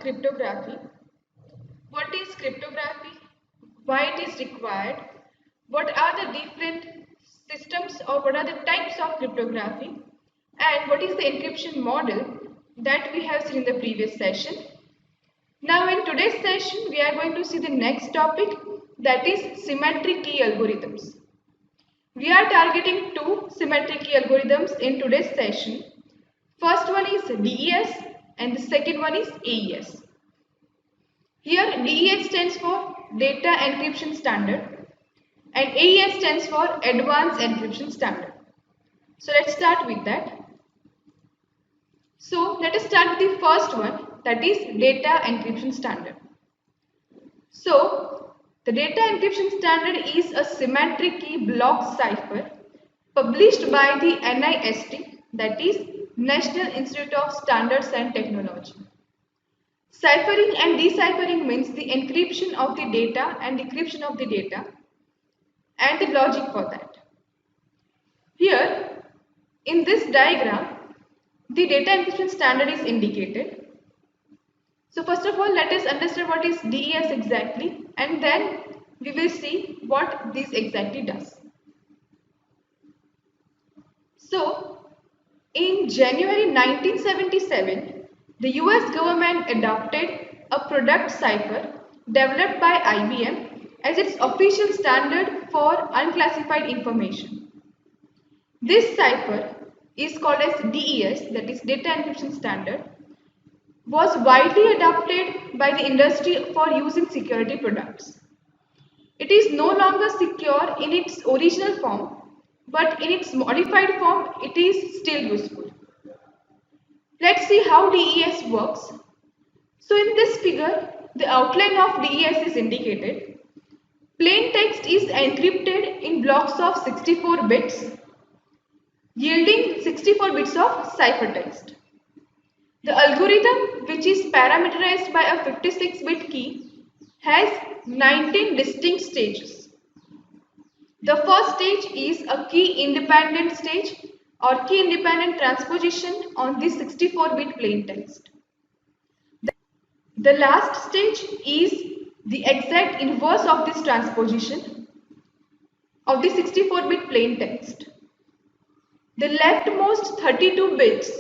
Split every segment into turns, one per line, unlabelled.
Cryptography. What is cryptography? Why it is required? What are the different systems or what are the types of cryptography? And what is the encryption model that we have seen in the previous session? Now in today's session, we are going to see the next topic, that is symmetric key algorithms. We are targeting two symmetric key algorithms in today's session. First one is DES and the second one is AES. Here DES stands for Data Encryption Standard and AES stands for Advanced Encryption Standard. So let's start with that. So let us start with the first one, that is Data Encryption Standard. So the Data Encryption Standard is a symmetric key block cipher published by the NIST, that is National Institute of Standards and Technology. Ciphering and deciphering means the encryption of the data and decryption of the data and the logic for that. Here in this diagram, the data encryption standard is indicated. So first of all, let us understand what is DES exactly, and then we will see what this exactly does. So in January 1977, the US government adopted a product cipher developed by IBM as its official standard for unclassified information. This cipher is called as DES, that is Data Encryption Standard, was widely adopted by the industry for use in security products. It is no longer secure in its original form, but in its modified form, it is still useful. Let's see how DES works. So in this figure, the outline of DES is indicated. Plain text is encrypted in blocks of 64 bits, yielding 64 bits of ciphertext. The algorithm, which is parameterized by a 56-bit key, has 19 distinct stages. The first stage is a key-independent stage or key-independent transposition on this 64-bit plain text. The last stage is the exact inverse of this transposition of the 64-bit plain text. The leftmost 32 bits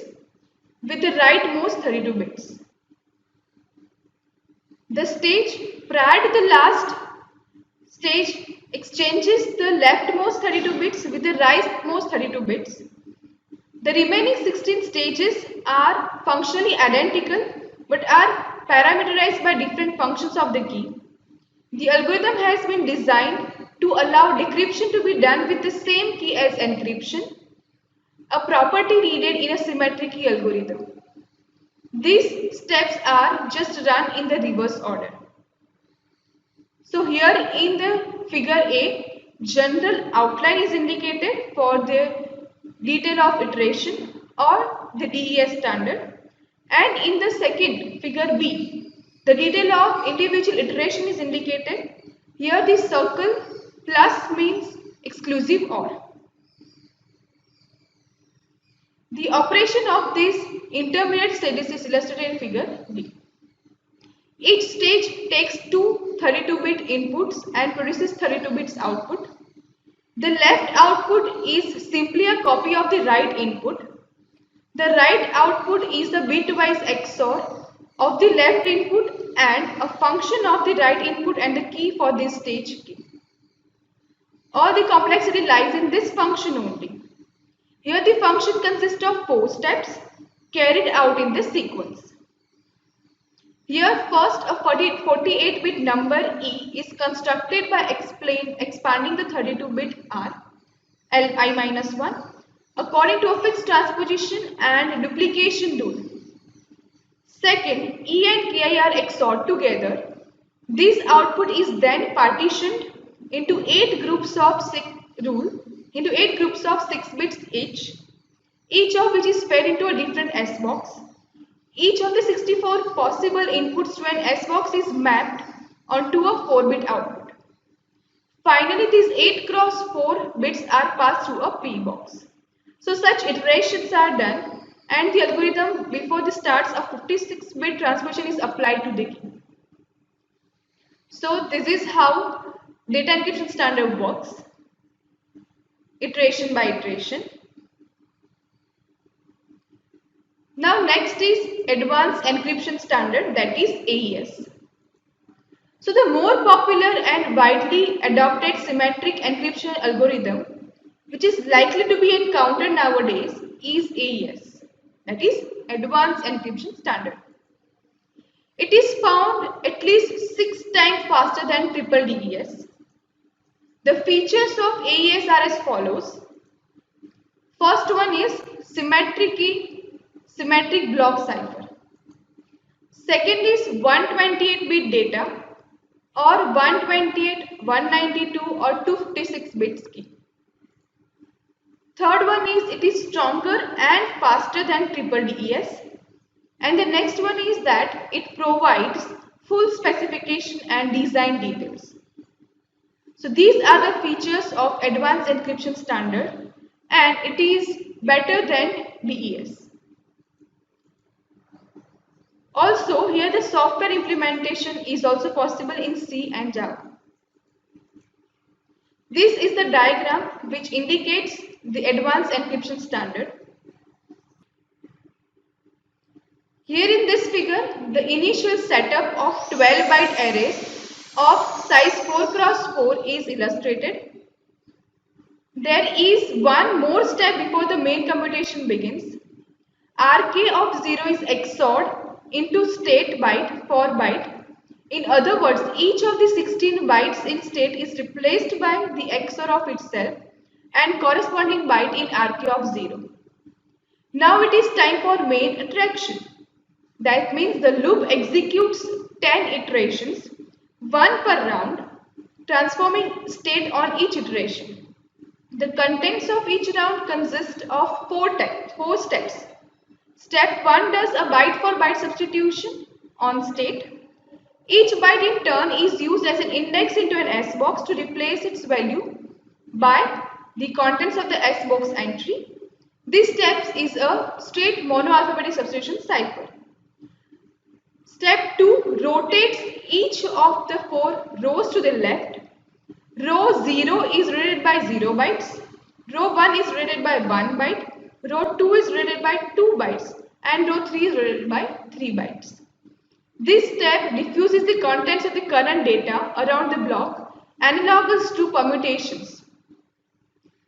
with the rightmost 32 bits. The stage prior to the last stage exchanges the leftmost 32 bits with the rightmost 32 bits. The remaining 16 stages are functionally identical but are parameterized by different functions of the key. The algorithm has been designed to allow decryption to be done with the same key as encryption, a property needed in a symmetric key algorithm. These steps are just run in the reverse order. So here in the figure A, general outline is indicated for the detail of iteration or the DES standard, and in the second figure B, the detail of individual iteration is indicated. Here the circle plus means exclusive OR. The operation of these intermediate stages is illustrated in figure D. Each stage takes two 32-bit inputs and produces 32 bits output. The left output is simply a copy of the right input. The right output is the bitwise XOR of the left input and a function of the right input and the key for this stage key. All the complexity lies in this function only. Here the function consists of 4 steps carried out in this sequence. Here first a 48-bit number E is constructed by expanding the 32-bit R, Li-1, according to a fixed transposition and duplication rule. Second, E and Ki are XORed together. This output is then partitioned into 8 groups of 6 bits each of which is fed into a different S box. Each of the 64 possible inputs to an S box is mapped onto a 4-bit output. Finally, these 8 cross 4 bits are passed through a P box. So such iterations are done and the algorithm before the starts of 56-bit transposition is applied to the key. So this is how data encryption standard works, iteration by iteration. Now next is advanced encryption standard, that is AES. So the more popular and widely adopted symmetric encryption algorithm which is likely to be encountered nowadays is AES, that is advanced encryption standard. It is found at least 6 times faster than triple DES. The features of AES are as follows. First one is symmetric block cipher. Second is 128-bit data or 128, 192 or 256 bits key. Third one is it is stronger and faster than triple DES. And the next one is that it provides full specification and design details. So these are the features of advanced encryption standard and it is better than DES. Also here the software implementation is also possible in C and Java. This is the diagram which indicates the advanced encryption standard. Here in this figure, the initial setup of 12-byte arrays of size 4 cross 4 is illustrated. There is one more step before the main computation begins. Rk of 0 is XORed into state byte for byte. In other words, each of the 16 bytes in state is replaced by the XOR of itself and corresponding byte in Rk of 0. Now it is time for main attraction. That means the loop executes 10 iterations, 1 per round, transforming state on each iteration. The contents of each round consist of 4 steps. Step 1 does a byte for byte substitution on state. Each byte in turn is used as an index into an S box to replace its value by the contents of the S box entry. This step is a straight monoalphabetic substitution cipher. Step 2 rotates each of the 4 rows to the left. Row 0 is rotated by 0 bytes. Row 1 is rotated by 1 byte. Row 2 is rotated by 2 bytes. And row 3 is rotated by 3 bytes. This step diffuses the contents of the current data around the block analogous to permutations.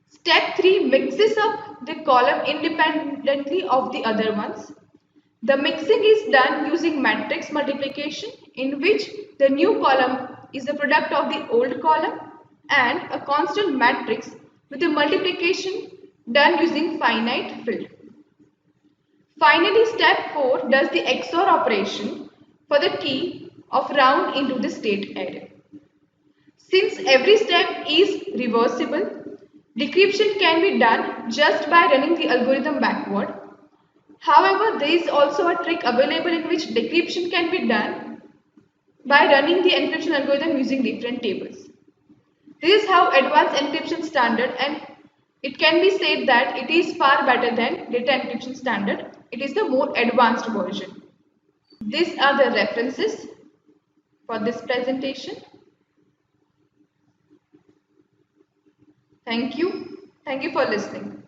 Step 3 mixes up the column independently of the other ones. The mixing is done using matrix multiplication in which the new column is the product of the old column and a constant matrix with the multiplication done using finite field. Finally, step 4 does the XOR operation for the key of round into the state array. Since every step is reversible, decryption can be done just by running the algorithm backward. However, there is also a trick available in which decryption can be done by running the encryption algorithm using different tables. This is how advanced encryption standard, and it can be said that it is far better than data encryption standard. It is the more advanced version. These are the references for this presentation. Thank you. Thank you for listening.